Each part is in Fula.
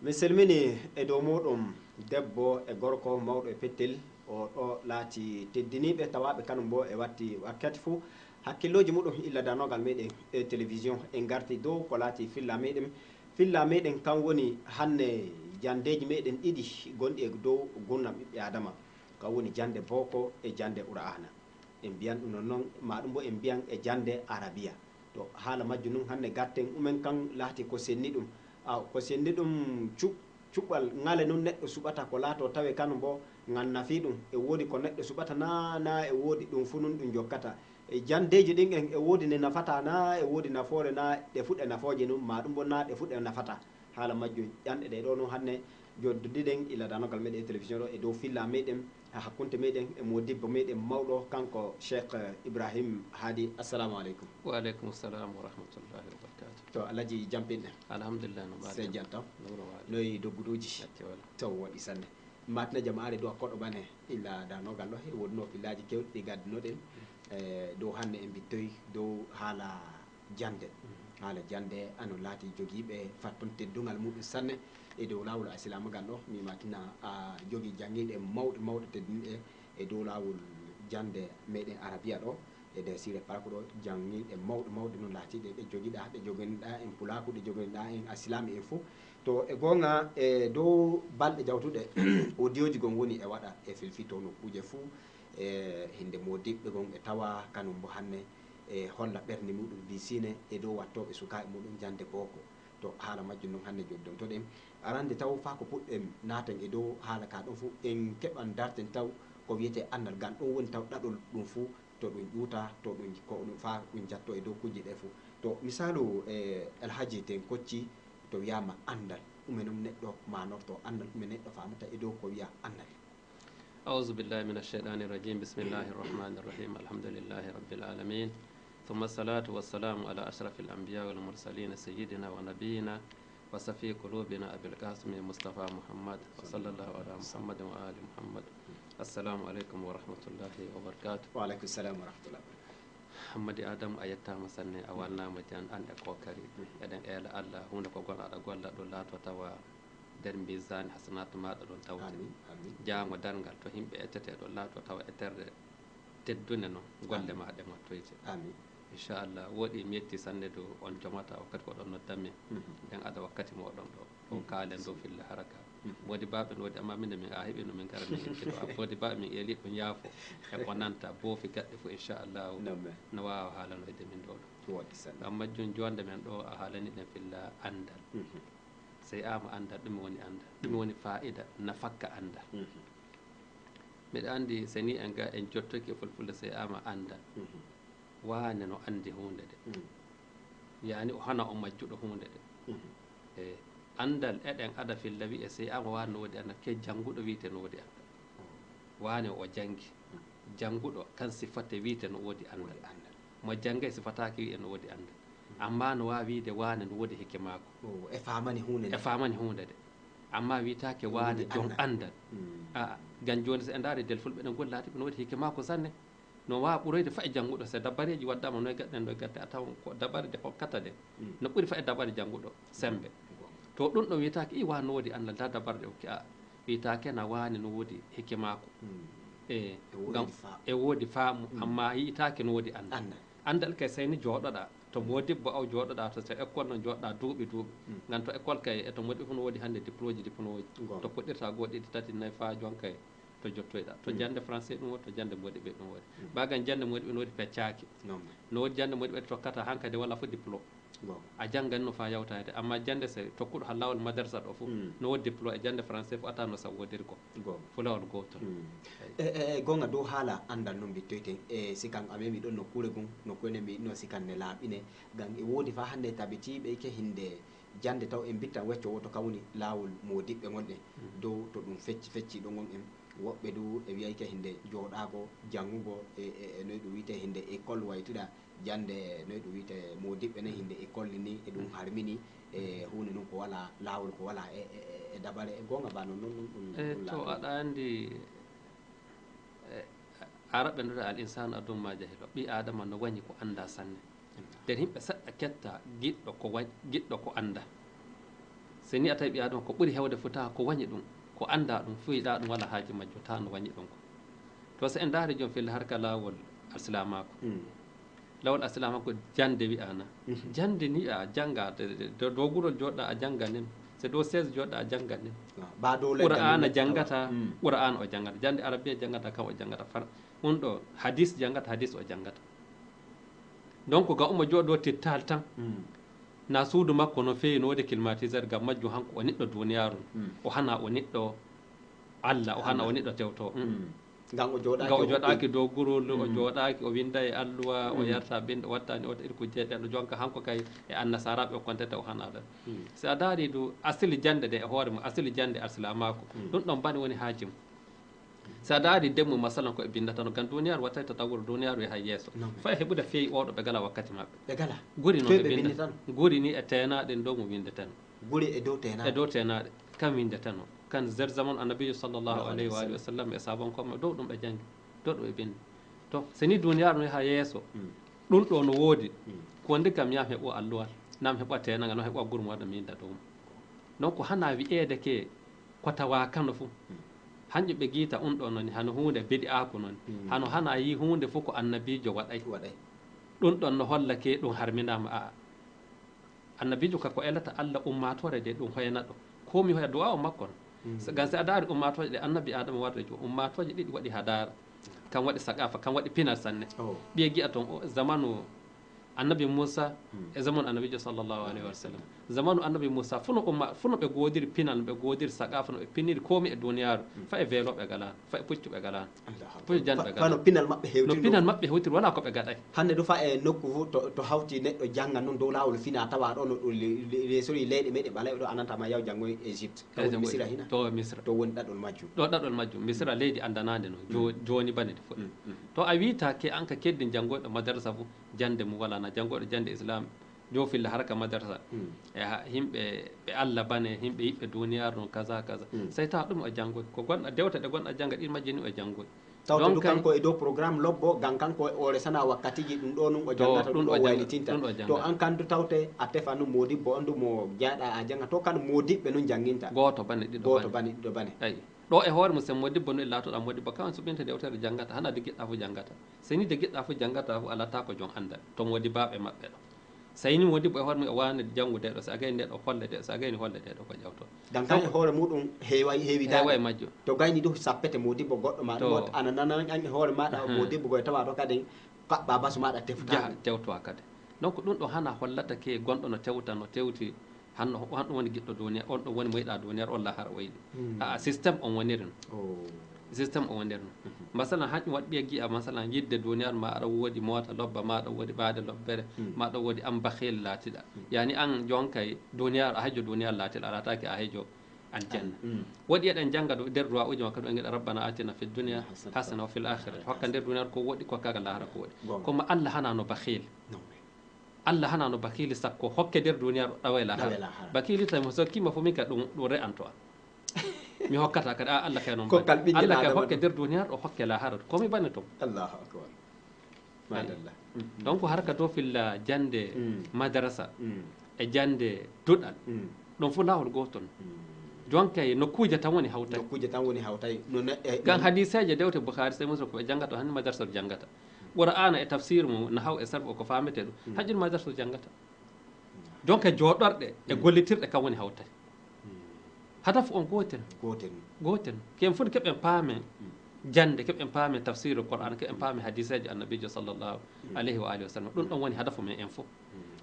mi selmini e dow muɗum debbo e gorko mawɗo e pettel o ɗo laati teddiniɓe tawaɓe kanum bo e watti wakkati fuu hakkilloji muɗum illa danogal meɗen e télévision en garti dow ko laati filla meɗen kan woni hanne jandeji meɗen ɗiɗi gonɗi e dow gurnam ɓiɓɓe adama kan woni jande boko e jande qur'ana en mbiyan ɗum non noon maɗum bo en mbiyan e jande arabia to haala majjum nun hannde gatten ɗumen kan laati ko senni ɗum ko senni ɗum cuɓɓal ngale nun neɗɗo suɓata ko laato tawe kanum bo ngan nafi ɗum e woodi ko neɗɗo suɓata na e woodi ɗum fu nun ɗum jokkata e jandeji ɗin en e woodi ne nafata na e woodi nafoore na ɗe fuɗɗe nafooje nun ma ɗum bo na ɗe fuɗɗe nafata haala majjum ƴanɗe ɗe ɗo nun hannde joddiɗen ila danogal meɗen e télévision ɗo e dow filla meɗen hakkunde meɗen e modibbo meɗen mawɗo kanko cheikh ibrahim hadi assalamu aleykum. wa aleykum salam wa rahmatullahi wa barakatuh. to alaji jampinɗen alhamdulillah no mbaɗen sey jantam noyi dogguduji taw waɗi sanne matna jamaare dow koɗo ɓane illa danogal ɗo e wonno fillaji kewɗi ɗi gaddinoɗen dow hannde en bittoyi dow haala jande ano laati jogiiɓe fatton teddugal muɗum sanne e dow lawol asilamagal ɗo mi matina a jogii jangiɗe mawɗe tedduniɗe e dow lawol jande meɗen arabia ɗo e nder sire parko ɗo jangiɗe mawɗe noon laatiɗe ɗe jogiɗa ɗe joganiɗa en pulaku ɗe joganiɗa en asilami en fou to e gonga e dow balɗe jawtuɗe audio ji gon woni e waɗa e filfito nokkuje fou e hinde modiɓɓe gon e tawa kanum bo hanne e holla ɓerde muɗum bisine e dow wattoɓe sukaɓe muɗum jande boko to haala majjum noon hannde joddontoɗen arande taw fa ko puɗɗen naten e dow haala ka ɗon fou en keɓan darten taw ko wiyete andal gan ɗum woni taw ɗaɗol ɗum fou to ɗum ƴuuta to ɗum ko ɗum fa ɗum jatto e dow kujje ɗe fou to misalu alhaji ten kocci to wiyama andal ɗume noon neɗɗo manorto andal ɗume neɗɗo famata e dow ko wiya andal. أعوذ بالله من الشيطان الرجيم بسم الله الرحمن الرحيم الحمد لله رب العالمين ثم الصلاة والسلام على أشرف الأنبياء والمرسلين سيدنا ونبينا وصفي قلوبنا أبي القاسم مصطفى محمد وصلى الله على محمد وآل محمد السلام عليكم ورحمة الله وبركاته. وعليكم السلام ورحمة الله وبركاته. محمد آدم أيتا مسنة أولنا مجان أن أكوكري إذن إلى الله هنا كقول على قول الله توا nder mbisan hasanatu maɗa ɗon tawti jango dargal to yimɓe ettete ɗo laato tawa etterde teddune noon golle maɗe mottoyte inchallah woɗi mi yetti sanne dow on jomata wakkati ko ɗon noddanmi nden ada wakkati moɗon ɗo on kaalen dow filla haraka wodi baɓe no waɗi amma minde min a heeɓi no min gara min yettiɗo wodi baɓe min eeli ɗum yaafo e ko nanta boofi gaɗɗe fo inchallahu no wawa haalanoyde min ɗo ɗo gam majjum jonde men ɗo a haalani ɗen filla andal sey ama andal ɗum woni andal ɗum woni fa'ida nafakka andal mbiɗa andi so ni en ga en jottoki e fulfulde sey ama andal wane no andi hunde de yani o hana o majjuɗo hunde de e andal eɗen ada filla wi e sey ama wane no woodi andal ke jannguɗo wiite no woodi andal wane o jangi jannguɗo kan sifatte wiite no woodi andal mo jangge sifataki wi e no woodi andal amma no wawi wiide wane no woodi hikke maako e famani hunde de amma witake wane jon andal a gan joni so e daari del fulɓe ɗen gollati ɓe no waɗi hikke mako sanne no wawa ɓuroyde fa e jannguɗo so dabareji waddama noye gaɗɗen ɗo gadde a tawan ko dabare de hokkata de no ɓuuri fa e dabare jannguɗo sembe to ɗum ɗo witake i wane no woodi andal da dabare ɗe hokki a witake na wane no woodi hikke mako e gam e woodi faamu amma yitake no woodi andal kay sayni jooɗoɗa to modibbo aw jooɗoɗa to école noon jooɗoɗa duuɓi gam to école kay to moɗi fof no woodi hannde diplôme ji to puɗɗirta goho ɗiɗi tati nayyi fa jon kay to jottoyɗa to jande français ɗum woodi to jande moɗiɓe ɗum woodi bagan jande moɗiɓe no woodi peccaki no woodi jande moɗiɓe tokkata hankkadi walla fo diplôme a janggani no fa yawtade amma jande so tokkuɗo ha lawol madarsa ɗo fof no woodi diplôme e jande français fof ata no sawodiri ko fo lawol gotol gonga dow haala andal noon mbittoyten e sikan a memi ɗon nokkure gon nokkure nde mbiɗno sikan ne laaɓine gam e woodi fa hannde tabitiɓe ke hinde jande taw en bittan wecco woto kawni lawol modiɓɓe gonɗen dow to ɗum fecci ɗo gon en woɓɓe du e wiyayke hinde jooɗago jangugo e noy ɗum wiyete hinde école waytuɗa jande noy ɗum wiyete modiɓɓe nen hinde école ni e ɗum harmini e hunde noon ko wala lawol ko wala e dabare e gonga ba non noon ɗum to aɗa andi araɓe ndoɗa al insanu adumma jahilo ɓi adama no wañi ko anda sanne nden yimɓe seɗɗa ketta giɗɗo ko anda so ni a tawi ɓi adama ko ɓuri hewde futa ko wañi ɗum ko annda ɗum fu yiɗa ɗum wala haaji majjo ta no wañi ɗum ko to so en daari joni fille harka lawol alsilamako lawol alsilamako jande wiyana jande ni a jangga dow gurol joɗɗa a jangga nen so dow 16 joɗɗa a jangga nen qur'ana jangata qur'an o jangata jande arabia jangata kam o jangata far on ɗo hadis jangata hadis o jangata donc ga ummo jooɗo tittal tan na suudu makko no feewi no wodi climatiseur gam majjum hanko o neɗɗo duniyaru o hana o neɗɗo allah o hana o neɗɗo tewto gam o jooɗaki dow gurol o jooɗaki o winda e alluwa o yarta binde o wattani o iri ko jeeɗeɗo jonka hanko kay e annasaraɓe o kontete o hana ɗon so a daari du asili jande ɗe e hoore mum asili jande arsilamako ɗum ɗon bani woni haajum so a daari demmu masalan ko e bindatano gam duniyaru wattay to tawuro duniyaru e hay yesso fay heɓude feewi oɗo ɓe gala wakkati maɓɓe guri noon ɓe binda guri ni e tenaɗe dow mo windeteno guri e dow tenaɗe kam windeteno kan zer zaman annabijo sallllahu alayhi wa alihi wa sallam e sabankoɓe dow ɗum ɓe janggi dow ɗum ɓe bindi to so ni duniyaru no ha yesso ɗum ɗo no woodi ko ndi kam yam heɓo alluwal nam heɓo tenaga no heɓo guru mo waɗa minda dow donc hana wi'ede ke ko tawa kano fo hanƴum ɓe guita on ɗo noon hano hunde beɗi ako noon hano hana yi hunde fof ko annabijo waɗay ɗum ɗon no hollake ɗum harminama a annabijo kako elata allah ummatore de ɗum hoyana ɗo komi hoya duwa o makko gam si a daari ummatoje ɗe annabi adama warde jo ummatoje ɗiɗi waɗi hadara kam waɗi saqafa kam waɗi pinal sanne ɓiye giya toon zamanu annabi moussa e zamanu annabijo sallllahu alayhi wa sallam zamanu annabi moussa funo ɓe godiri pinal no ɓe godiri saqafa no ɓe pinniri komi e duniyaru fa e veloɓe galano fa e puccuɓe galano puccu jande ɓe galano no pinal maɓɓe hewtiri wala koɓe gaɗay hande ɗo fa e nokku fu to hawti neɗɗo jangga noon dow lawol fina tawa ɗo no resori leyɗe meɗe ɓalayɓe ɗo anantama yaw janggo e égypte misira hina to misra to woni ɗaɗol majjum misra leydi andanade no joni bane de fuɗɗi to a witake an ka keddi janggoyɗo madarasa fo jande mum wala na janggoɗo jande islam jofille harka madarasa e yimɓe ɓe allah bane yimɓe yiɓɓe duniyaru no kaza say tawa ɗum o janggoy ko gonɗa dewte ɗe gonɗa jangga ɗin majji ni o janggoy tawto du kanko e dow programme lobbo gam kanko o resana wakkatiji ɗum ɗo num o jangata ɗum ɗo waylitinta to an kandu tawte a tefa num modibbo on du mo jaaɗa a janga to kan modibɓe nun janginta goto bane ɗiɗo bane ayi ɗo e hoore mum sen modibbo no e latoɗa modibbo kawan suɓinte dewtere jangata hana de giɗɗa fo jangata seni de giɗɗa fo jangata fo alata ko jon andal to modibaɓe maɓɓe ɗo sayni modibbo e hoore mum e wawde jangude ɗo so a gayni ndeɗo holle ɗe so a gayni holle ɗe ɗo ko ƴewto dan kan e hoore muɗum heewi dawe majjo to gayni ɗum sappete modibbo goɗɗo ma ɗum ana nana an e hoore maɗa modibbo goye tawa to kadi kaɓɓa basu maɗa tewtowa kadi donc ɗum ɗo hana hollata ke gonɗo no tewta no tewti han ɗum woni giɗɗo duniya on ɗum woni moyiɗa duniyar on lahara o yiɗi a systéme on woniri no systéme o woniri no masalan hanƴum waɗi ɓiye giya masalan yidde duniyar ma aɗa woodi mota lobba maɗa woodi ɓaade lobbere maɗa woodi an bahil laatiɗa yani an jonkay duniyar a hayjo duniyar laatiɗa a lataki a hayjo aljanna waɗi eɗen jangga ɗo nder duwa uji makka ɗo giɗa rabbana atina fi dunia hasana wa fil akhirati hokka nder duniyar ko woɗi ko kaga lahara ko woɗi kono allah hana no bahil allah hana no bakili sakko hokke nder duniyaru ɗawa lahara bakili tawi mo sokkima fo min ka ɗum re'anto a mi hokkata kadi a allah kay noon allah kay hokke nder duniyaru o hokke lahara to komi bane toon allahu akbar madallah donc harka to filla jande madarasa e jande duɗal ɗon fo lawol goton jonkay nokkuje tan woni hawtay gan hadiseje dewte bouhari sai muslim ko ɓe jangata hanni madarasa to jangata qur'ana e tafsir mum no haw e sarɓo ko famete ɗum hajjun madarsa jangata donc e jooɗorɗe e gollitirɗe kam woni hawtay hadafu on gotel ken foti keɓen paame jande keɓen paame tafsir qur'ana keɓen paame hadiseje annabijo sallllahu alayhi wa alihi wa sallam ɗum ɗon woni hadafu men en fof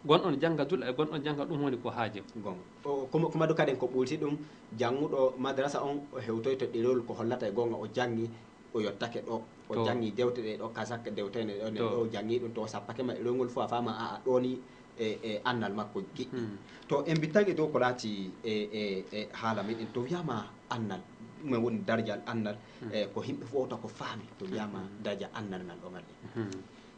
gonɗon jangga duɗa e gonɗon jangga ɗum woni ko haaje kuma du kadi ko ɓulti ɗum janguɗo madrasa on o hewtoy to ɗerol ko hollata e gonga o jangi o yottake ɗo o jangi dewte ɗe ɗo kasaka dewtene ɗo jangi ɗum to sappake ma ɗerolngol fof a fama a ɗoni e annal makko giɗɗi to en mbittaki dow ko laati e haala meɗen to wiyama annal ɗumen woni dardial annal ko yimɓe fof wota ko faami to wiyama dardia annal ngal ɗo ngal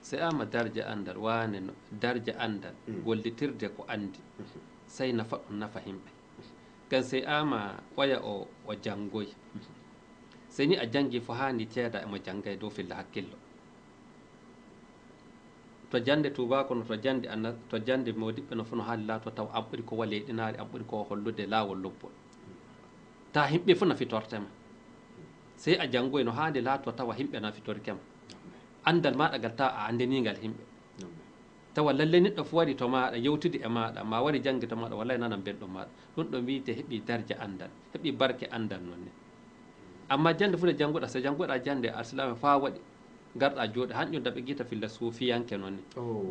so ama dardia andal wane dardia andal gollitirde ko andi sey nafa ɗum nafa yimɓe gan sey ama ɓoya o janggoy so ni a jangi fo hani teeda emo janggay dow filla hakkillo to jande tubako no to jande anna to jande modiɓɓe no fono haali laato taw am ɓuri ko waleɗinaari am ɓuri ko hollude laawol lobbol ta himɓe fof nafitortema sey a janngoy no haandi laato tawa himɓe nafitorkema andal maɗa gal taw a andenigal himɓe tawa lalle neɗɗo fo waɗi to maɗa yewtude e maɗa ma wari jangge to maɗa wallay nanan belɗum maɗa ɗum ɗo wiyete heeɓi darja andal heeɓi barke andal noon ni amma jande fude jannguɗa so jannguɗa jande alislama fa waɗi garɗa jooɗi hanƴum daɓe guita filla suufiyanke noon ni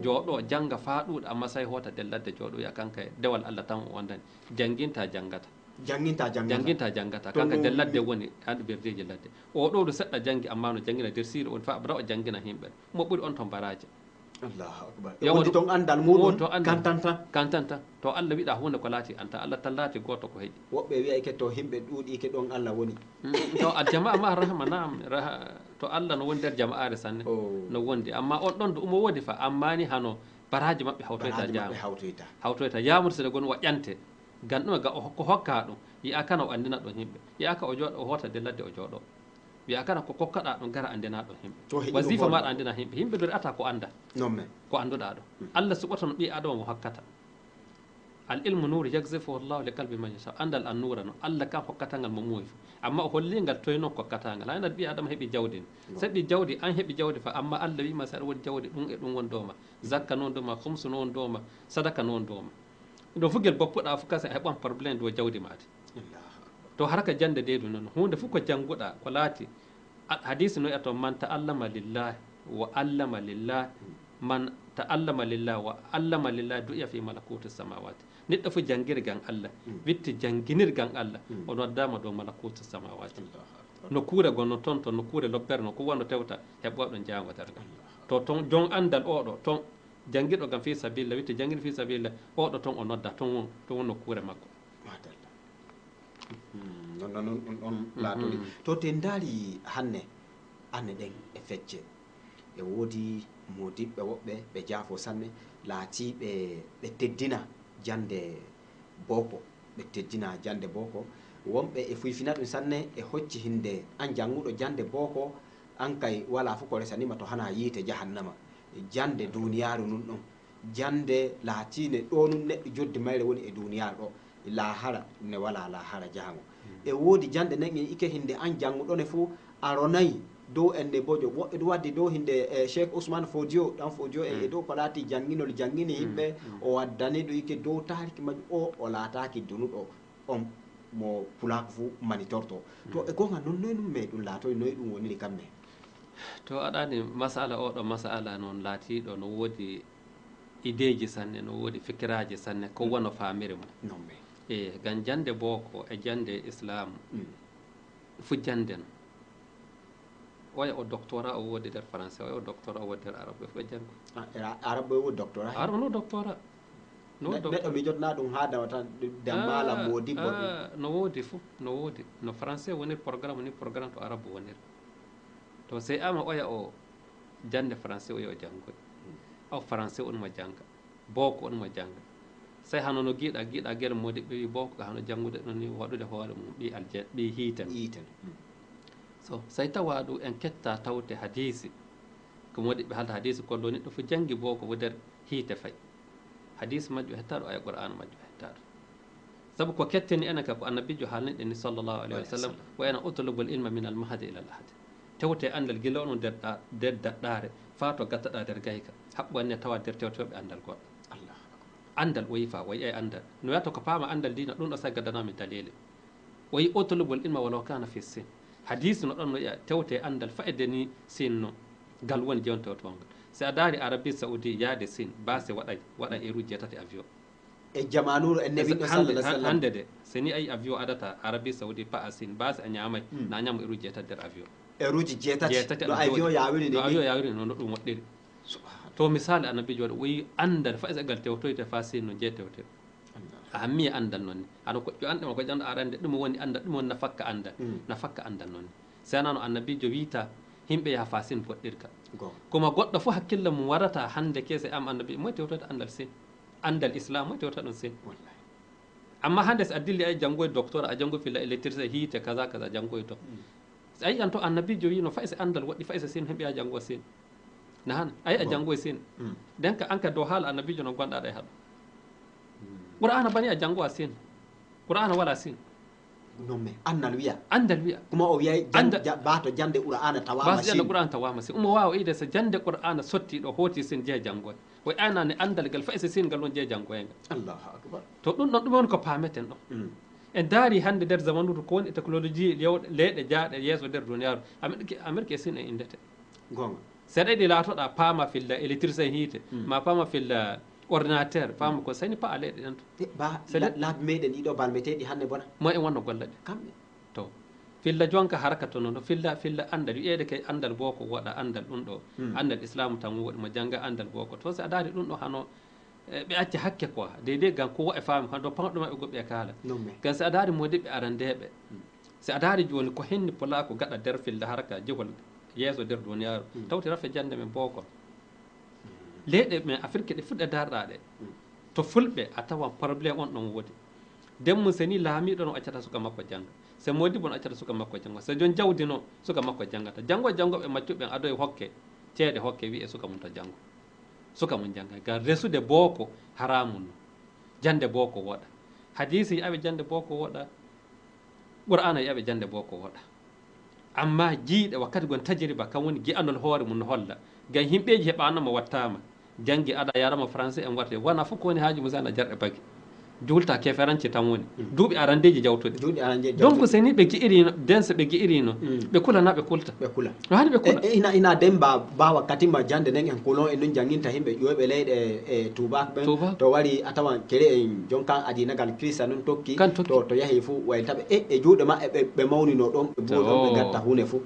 jooɗo jangga fa ɗuuɗa amma say hoota delladde jooɗoya kanka e dewal allah tan o wondani janginta janggata janginta janggata kanka nder ladde woni anɗo berdeji ladde o ɗo ɗo seɗɗa janggi amma no janggina nder siire on fa abada o janggina himɓe mo ɓuri on to mbaraji allahu akbar woni toon andal muɗum kantan tan to allah wiɗa hunde ko laati anta allah tan laati goto ko heeƴi woɓɓe wiyayke to himɓe ɗuuɗike ɗon allah woni to aljama'a ma rahma nam to allah no woni nder jama'are sanne no wondi amma on ɗon do umo woodi fa amma ni hano baraji maɓɓe hawtoyta yamude sene gooni waƴante gan ɗum ga ko hokka ɗum yiya kana o andina ɗon himɓe yiya ka o jooɗo o hoota de ladde o jooɗo wiya kana ko kokkaɗa ɗum gara andina ɗon himɓe wasifa maɗa andina himɓe himɓe ɗo ata ko anda ko anduɗa ɗo allah suɓata no ɓi adama mo hokkata al ilmu nuru yagzifuhu llahu li qalbi man yasha andal an nura no allah kam hokkatangal mo muuyi amma o hollingal toye noon kokkatangal hayna ɓi adama heeɓi jawdi ni saɗi jawdi an heeɓi jawdi fa amma allah wima saɗa woni jawdi ɗum e ɗum won dowma zakka noon dowma humsu noon dowma sadaka noon dowma ɗo fugel boppuɗa fo kasi a heɓan probléme dow jawdi mate to harka jande de ɗum noon hunde fof ko jannguɗa ko laati hadisi no eto man ta'allama lillah wa allama lillah man ta'allama lillah wa allama lillah du'iya fi malakuti samawati neɗɗo fof janngirgan allah witti jannginirgan allah o noddama dow malakuti samawati nokkure gonno toon to nokkure lobbere no ko wonno tewta heɓoɗo jango dargal to toon jon andal oɗo toon janngirɗo gam fi sabilla witti janngir fi sabilla oɗo toon o nodda toon won nokkure makko non ɗon laatoli to te ndaari hanne anne ɗen e fecce e woodi modiɓɓe woɓɓe ɓe jaafo sanne laati ɓe teddina jande boko ɓe teddina jande boko wonɓe e fuyfina ɗum sanne e hocci hinde an jannguɗo jande boko an kay wala fof ko resanima to hana yiite jahannama jande duniyaru nun ɗon jande laatine ɗo nun neɗɗo joddi mayre woni e duniyaru ɗo lahara ne wala lahara jahango e woodi jande nen en ike hinde an jannguɗone fo a ronayi dow ende bojo woɓɓe ɗum waddi dow hinde cheikh ousmane fodio ɗan fodio e dow ko laati jannginol janngini yimɓe o waddani ɗo ike dow tariki majum o laataki dunuɗo on mo pulako fo manitorto to e gonga noon noy ɗum me ɗum laatoy noy ɗum woniri kamɓe to aɗani masala oɗo masala noon laatiɗo no woodi ideji sanne no woodi fikiraji sanne ko wono famiri mo e gan jande boko e jande islam fu jande no oya o doctorat o woodi nder français oya o doctorat o woodi nder arabe fof ɓe jango arabe o woodi doctorat arabe no doctorat neɗɗo mi jotna ɗum ha dawa tan dammala modibbo no woodi fof no woodi no français wonir programme ni programme to arabe wonir to sey ama oya o jande français oya o janngoy o français on mo janga boko on mo janga sey hano no giiɗa gueɗe modiɓɓe wi boko hano janngude ɗon ni waɗude hoore mum ɓi aljan ɓi hiiten so so tawa ɗum en ketta tawde hadisi ko modiɓɓe haalta hadisi kollo neɗɗo fo janggi boko wo nder hiite fayi hadisi majjo hettaɗo aya qur'an majjo hettaɗo saabu ko ketteni enen ka ko annabijo haalniɗe ni sallllahu alayhi wa sallam wa ena utlubul ilma min al mahdi ila al ahdi tewte andal gila ono nder daɗɗare fa to gattaɗa nder gayka haɓɓanne tawa nder tewteɓe andal goɗɗo andal o yifa o yiyay andal no wiyata ko paama andal dina ɗum ɗo sa gaddanami dalile o yi utlubul ilma walaw kana fi sin hadisi no ɗon no yiya tewte andal fayde ni sin no ngal woni jewon tewtogal si a daari arabie saoudi yaade sin base waɗa heure uji jeetati avion e jamanuro en nebiɗo hande de so ni ayi avion aɗata arabie saoudi pa a sin base a ñamay na ñama heure uji jeetati nder avion heure uji jeetati no avion yawiri no avion yawiri no ɗum woɗɗiri to misali annabijo waɗa o yi andal fa esagal tewtoyte fa sin no jeetewte a hammiya andal noon ni aɗa koƴƴo anɗema ko ƴanɗo arande ɗum woni andal ɗum woni nafakka andal nafakka andal noon ni si anano annabijo wiita himɓe yaha fa sin poɗɗirka koma goɗɗo fof hakkille mum warata hande kese am annabi moy tewtoyta andal sin andal islam moy tewta ɗum sin amma hande so a dilli ay janngoye docteur a janngoy filla électricité hiite kaza kaza janngoye to so a yiyan to annabijo wi no fay so andal waɗɗi fay so sin himɓe ya janngo sin nahan ay a jango sin den ka anka do hal annabijo no gonda da hado qur'ana bani a jango sin qur'ana wala sin non mais andal wiya kuma o wiya bato jande qur'ana tawama bas jande qur'ana tawama sin wawa ide sa jande qur'ana sotti do hoti sin je jango way ana ne andal gal fa sin gal non je jango en Allahu akbar to dum on ko pameten do en daari hande der zamanu ko woni technologie leede jaade yeso der duniyaaru amerique sin e indete gonga seɗa ɗi laatoɗa paama filla électricien hiite ma paama filla ordinateur paama ko sani pa a leɗe ɗen to laabi meɗen ɗiɗo balmeteɗi hannde bona mo en wonno golla ɗe kamɓe to filla jonka haraka to noon filla andal wiyeede ke andal boo ko woɗa andal ɗum ɗo andal islamu tan woɗi mo jangga andal boo ko to so a daari ɗum ɗo hano ɓe acca hakke quoi deydey gan ko wo e faami hano pamɗo maɓɓe goɓɓe e kaala gan so a daari modiɓɓe arandeɓe so a daari joni ko henni pola ko gaɗa nder filla haraka jehol yeeso nder duniyaaru tawti rafe jande men bookon leyɗe men afrique ɗe fuɗɗe darɗaɗe to fulɓe a tawan probléme on ɗon woodi demmu so ni laamiɗo no accata suka makko jangga so modibo no accata suka makko jangga so joni jawdi no suka makko janggata jangoɓe maccuɓe adoye hokke ceeɗe hokke wiye suka mum to janggo suka mum jangga gar resude booko haramun no jande booko woɗa hadisi yiyaɓe jande booko woɗa qur'ana yiyaɓe jande booko woɗa amma jiiɗe wakkati gon tajiriba kam woni gi'anol hoore mum no holla gam yimɓeji heɓanoma wattama janggi aɗa yarama français en warte wona fof ko woni haaju mum sana jarɗe bagge julta keferance tan woni duuɓi arandeji jawtude donc so ni ɓe gi'irino den so ɓe gi'irino ɓe kulana ɓe kulta no hani ɓe kula ina demba ba wakkatima jande nden en kulon en ɗum janginta yimɓe ƴoyɓe leyɗe e tubak ɓen to wari a tawan kere en jonkan adinagal christa nun tokki to yahi fo waytaɓe e juuɗe ma ɓe mawnino ɗon ɓe boɗon ɓe gatta hunde fo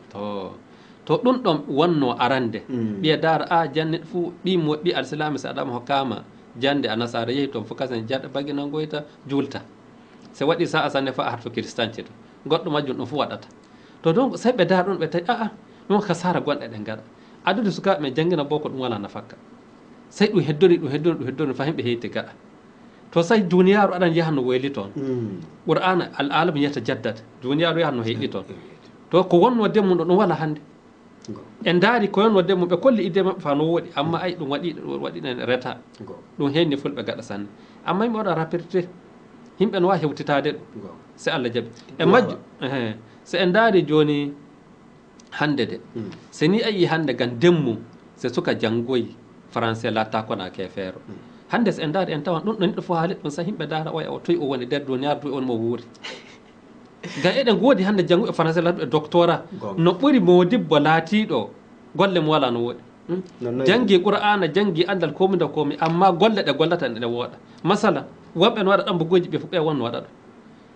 to ɗum ɗon wonno arande ɓiya dara a janne fo ɓi alislami so adama hokkama jande a nasara yehi toon fof kasen jaɗɗo bagge nan goyta julta so waɗi sa asanne fa a harto christanci to goɗɗo majjum ɗum fof waɗata to donc so ɓe daar ɗon ɓe tawi aa ɗum ka sara gonɗe ɗe gaɗa adude sukaɓe men janggina bo ko ɗum wala nafakka sey ɗum heddori fa himɓe heyti gaɗa to say duniyaru aɗan yaha no wayli toon qur'ana al alamu yiyata jaddata duniyaru yaha no heyɗi toon to ko wonno demmum ɗo ɗum wala hannde en daari ko yonno demmum ɓe kolli idde maɓɓe fa no woɗi amma ay ɗum waɗinen reta ɗum henni fulɓe gaɗa sanne amma yimɓe waɗa rapirte yimɓe no wawi hewtitade ɗum so Allah jaaɓi e majju so en daari joni hande de so ni ayi hande gan demmum so suka janggoyi français latta kona kefeero hande so en daari en tawan ɗum ɗo neɗɗo fof haalit ɗum sa yimɓe daara oya o toyi o woni nder duniyaru toyi on mo wuuri ga eɗen goodi hande jannguɓe français latɓe doctorat no ɓuri modibbo laatiɗo golle mo wala no woɗi janggi qur'ana janggi andal komi nda komi amma golle ɗe gollata ɗe wooɗa masala wonɓe no waɗa ɗambogoji ɓe fof ɓe wonno waɗa ɗo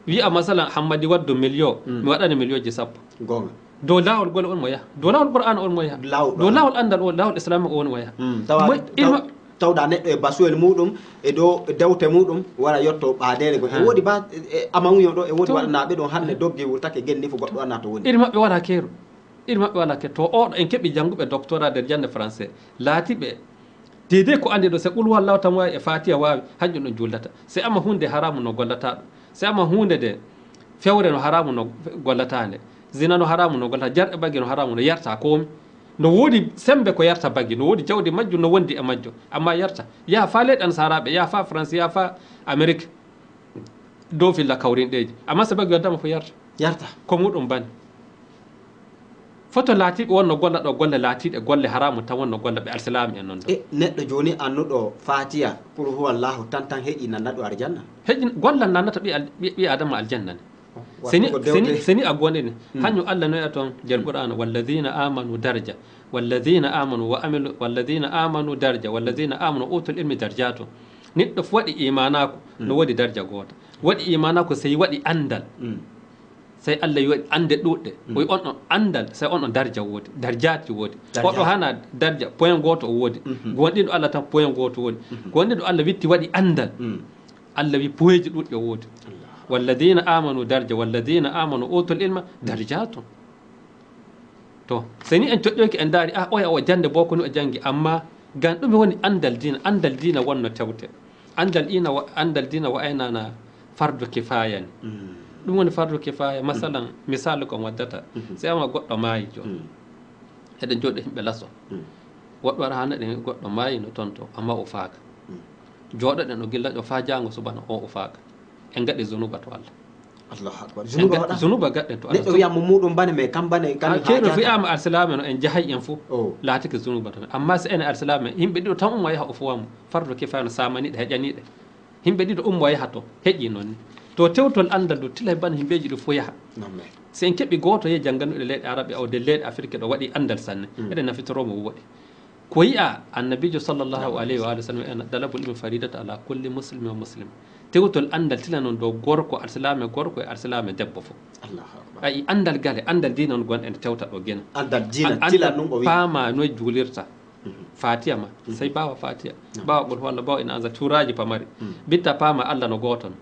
wiya masala hammadi waddu million mi waɗani million ji sappo dow lawol golle on mo yaha dow lawol qur'ana on mo yaha dow lawol andal o lawol islamique o on mo yaha tawɗa neɗɗo e basuel muɗum e dow dewte muɗum wara yetto ɓaadere go e woodi ba amamuyo ɗo e woodi waɗanaɓe ɗon hande doggi wurtake genni fo goɗɗo anna to woni iri maɓɓe wala keeru iri maɓɓe wala keeru to oɗo en keeɓi jangguɓe doctorat nder jande français laatiɓe dede ko andi ɗo so ɓul wallahu tan wawi e fatiha wawi hanƴum ɗo juldata so ama hunde haramu no gollata ɗum so ama hunde de fewre no haramu no gollatande zina no haramu no gollata jarɗe bagge no haramu no yarta komi no woodi sembe ko yarta bagge no woodi jawdi majjum no wondi e majjum amma yarta yaha fa leyɗan saraɓe yaha fa france yaha fa amérique dow filla kawrinɗeji amma so bagge waddama fo yarta ko muɗum bani foto laatiɓe wonno golla ɗo golle laatiɗe golle haramu tan wonno golle ɓe alsilami en noon ɗo neɗɗo joni annuɗo fatiya pour huwallahu tan heeƴi nannaɗo arjanna heeƴi gollal nannata ɓi adama aljanna ne seni a gonɗini hanyu Allah noya toon nder qur'ana walladina amanu darja walladina amanu wa amilu walladina amanu darja walladina amanu utul ilmi darjatu neɗɗo fo waɗi imanako no woodi darja goota waɗi imanako sey waɗi andal sey Allah yi waɗi ande ɗuɗɗe oyi on ɗon andal sey on ɗon darja woodi darjati woodi oɗo hana darja point goto o woodi gonɗiɗo Allah tan point goto woodi gonɗiɗo Allah witti waɗi andal Allah wi poyeji ɗuɗɗe o woodi walladina amanu darja walladina amanu utul ilma darjatun to seni en coƴƴoki en daari oya o jande boko ni o jangi amma gan ɗum woni andal dina wonno tewte andal dina wa aynana fardu kifaya ni ɗum woni fardu kifaya masalan misal ko waddata si ama goɗɗo maayi jo eɗen jooɗo himɓe laso woɗɗo waɗa hannde ɗen goɗɗo mayino toon to amma o faaka jooɗoɗen o gillaƴo fa jango subana o faaka en gaɗi zunuba to Allah Allahu akbar zunuba gaɗɗen to neɗɗo wiyama muɗum bane mais kam bane keɗo wiyama arsilame no en jahay en fof laatiki zunuba to amma so ene arsilame yimɓe ɗiɗo tan ummo yaha o fowamo fardo kifa no samaniɗe heƴaniɗe yimɓe ɗiɗo ummo yaha to heƴi noon ni to tewtol andal do tila bane yimɓeji ɗo fo yaha so en keeɓi goto ye jangganuɗe leyɗe arabe o de leyɗe afrique ɗo waɗi andal sanne eɗen nafitoromo woɗi ko yiya annabijo sallllahu alayhi wa sallam en dalabul ilmi faridata ala kulli muslimi wa muslima tewtol andal tila noon dow gorko arsilame gorko e arsilame debbo fof ayi andal gale andal dina on gon en tewta ɗo gena andal paama noye juulirta fatiya ma sey bawa fatiya bawa ɓol walla bawa ina ansa turaji pamari bitta paama allah no goto no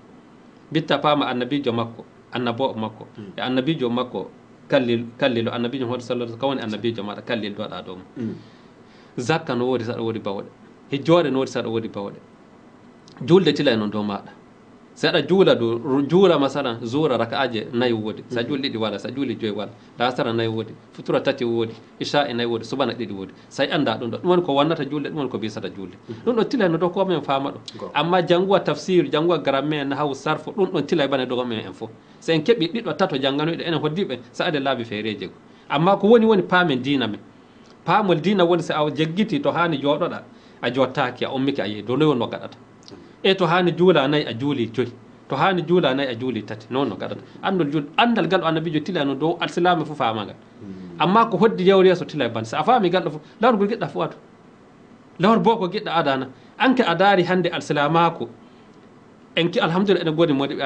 bitta paama annabijo makko annabo makko e annabijo makko kallilo annabijo hoto sallah kawoni annabijo maɗa kallil doɗa ɗo mo zakka no woodi saɗa woodi bawɗe hijjore no woodi saɗa woodi bawɗe julde tila e noon dow maɗa so aɗa juula ɗo juula masalan zura raka aje nayyi woodi sa juuli ɗiɗi wala sa juuli joyi wala lasara nayyi woodi futura tati woodi isha e nayyi woodi subana ɗiɗi woodi sa anda ɗum ɗo ɗum woni ko wonnata julde ɗum woni ko bisata julde ɗum ɗo tila no dow ko men faama ɗo amma jannguwa tafsir jannguwa grammaire nahaw sarfo ɗum ɗon tila e bane dogo men en fof so en keeɓi ɗiɗo tato jannganoyɗo enen hoddiɓe sa ade laabi feereji go amma ko woni paamen dina men paamol dina woni so a jeggiti to hani jooɗoɗa a jottaki a ummiki a yehi dow noyi woni no gaɗata e to hani juula nayyi a juuli joyi to hani juula nayyi a juuli tati noon no gaɗata andol juul andal gal o annabijo tila no dow alsilame fof faama ngal amma ko hoddi yewre yeeso tila e bande so a faami gal ɗo fof lawol ngol giɗɗa fo adu lawol bo ko giɗɗa adana anke a daari hannde alsilamako en ki alhamdulillah ene goodi modi ɓe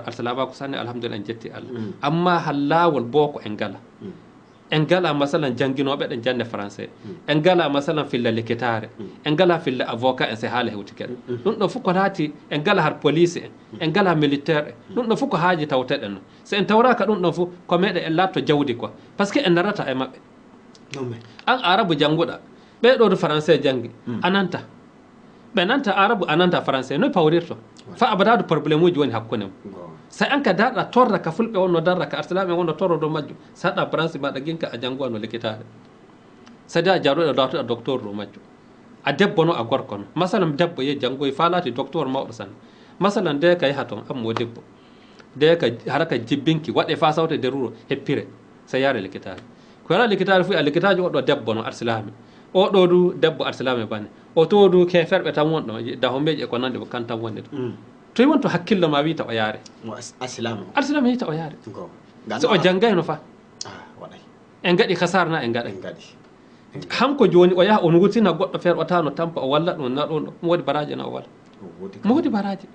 alsilamako sanne alhamdulillah en jetti allah amma ha laawol bo ko en gala en gala masalan jannginoɓe ɗen jande français en gala masalan filla likitare en gala filla avocat en so haala hewtikeɗe ɗum ɗo fof ko laati en gala har police en gala militaire ɗum ɗo fof ko haaji tawteɗen no so en tawraka ɗum ɗon fof ko meɗen en latto jawdi quoi par ce que en narata e maɓɓe an arabu jannguɗa ɓeɗo to français janngi ananta ɓe nanta arabu ananta français noy pawrirto fa abadado probléme uji woni hakkunde mo so an ka darɗa torra ka fulɓe wonno darra ka arsilame wonno torro dow majjum saɗa branche maɗa ginka a jannguwa no likitare sadi a jaruɗo lawtuɗa docteur dow majjum a debbo no a gorko no masalan debbo ye janngoyi fa laati docteur mawɗo sanne masalan nde ka yaha toon ammo debbo nde ka hara ka jibbinki waɗe fa sawte nder wuro heppire so yaare likitare ko yara likitare fuyi a likitaji oɗo debbo no arsilame oɗo du debbo arsilame bane o to du keferɓe tan wonɗo dahombeji e ko nandi ko kan tan wonni to toyi wonto hakkillo ma wita o yaare arsilame yita o yaare so o janggayno fa en gaɗi kasarna en gaɗa hanko joni o yaha on wutina goɗɗo feere o tawno tampa o walla ɗum na ɗon mo woodi baraji na o walla mo woodi baraji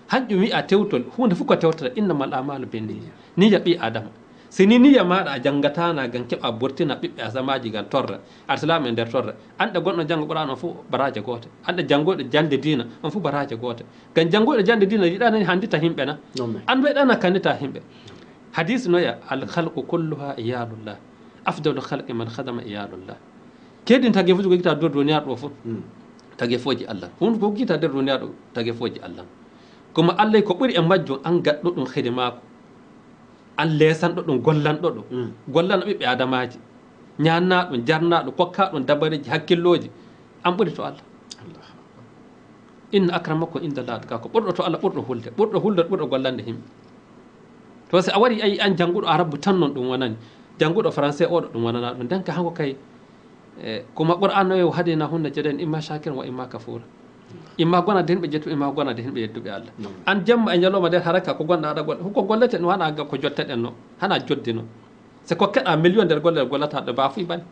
hanƴum wiya tewtol hunde fof ko tewtata innamal amalu binniya niya ɓi adama sini niya maɗa a janngatana gan keɓa bortina ɓiɓɓe asamaji gan torra arsilame e nder torra anɗe gonɗo janngo ɓuran on fof baraje goote anɗe janngoɗo jande dina on fof baraje goote gan janngoɗo jande dina yiɗanani handita himɓe na an ɓeyɗana kandita himɓe hadis noya alhalqu kulluha iyalullah afdalu halqi man hadama iyalullah keɗin tagui fof ko guita dow duniyaɗo ɗo fof tagui foji allah hunde ko guita nder duniyaɗo tagui foji allah kono allah ko ɓuuri e majjum an gaɗɗo ɗum hidimako an lesanɗo ɗum gollanɗo ɗo gollano ɓiɓɓe adamaji ñanna ɗum jarna ɗum kokka ɗum dabareji hakkilloji an ɓuuri to allah inna acramakum indallah ka ko ɓurɗo to allah ɓurɗo hulde ɓurɗo gollande himɓe to so a waɗi ayi an jannguɗo arabu tan noon ɗum wonani jannguɗo français oɗo ɗum wonana ɗum denka hanko kay koma qur'an no haadina hunde jeɗen imma shakiran wa imma kafura imma gonade himɓe jettu imma gonade himɓe yedduɓe allah an jamma e ñalowma nder haraka ko gonɗa aɗa golla ko gollete ɗum hana ko jotteɗen no hana joddino so ko keɗɗa million nder gollel gollata ɗo bafuy bani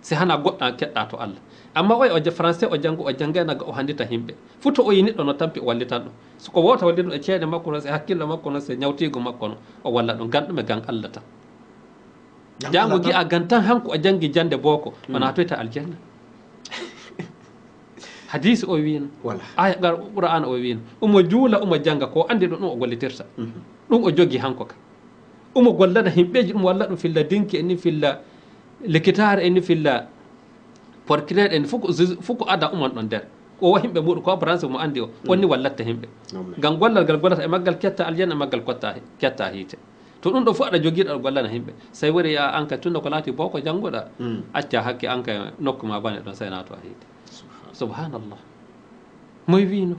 si hana goɗɗa keɗɗa to allah amma oye o français o janngu o janggaynaga o handita himɓe fuu to o yi neɗɗo no tampi o wallitan ɗum soko wota wallita e ceeɗe makko no so hakkille makko no so ñawtigo makko no o walla ɗum ganɗume gan allah tan jango gi a gan tan hanko o janggi jande boko wona toyta aljanna hadisi o wino aya gar qur'an o wino umo juula umo janga ko andi ɗum o gollitirta ɗum o jogui hanko ka umo gollana himɓeji ɗum walla ɗum filla dinki eni filla likitare eni filla porcret eni fof ko ada umon ɗon nder o wa himɓe muɗum ko branche mo andi o wonni wallatta himɓe ngam gollal ngal gollata e maggal ketta aljanna e maggal ketta hiite to ɗum ɗo fof aɗa joguiɗa gollana himɓe say wari ya an ka tunda ko laati boko jannguɗa acca hakke an ka nokku ma bane ɗon say nato a hiide subhanallah moye wino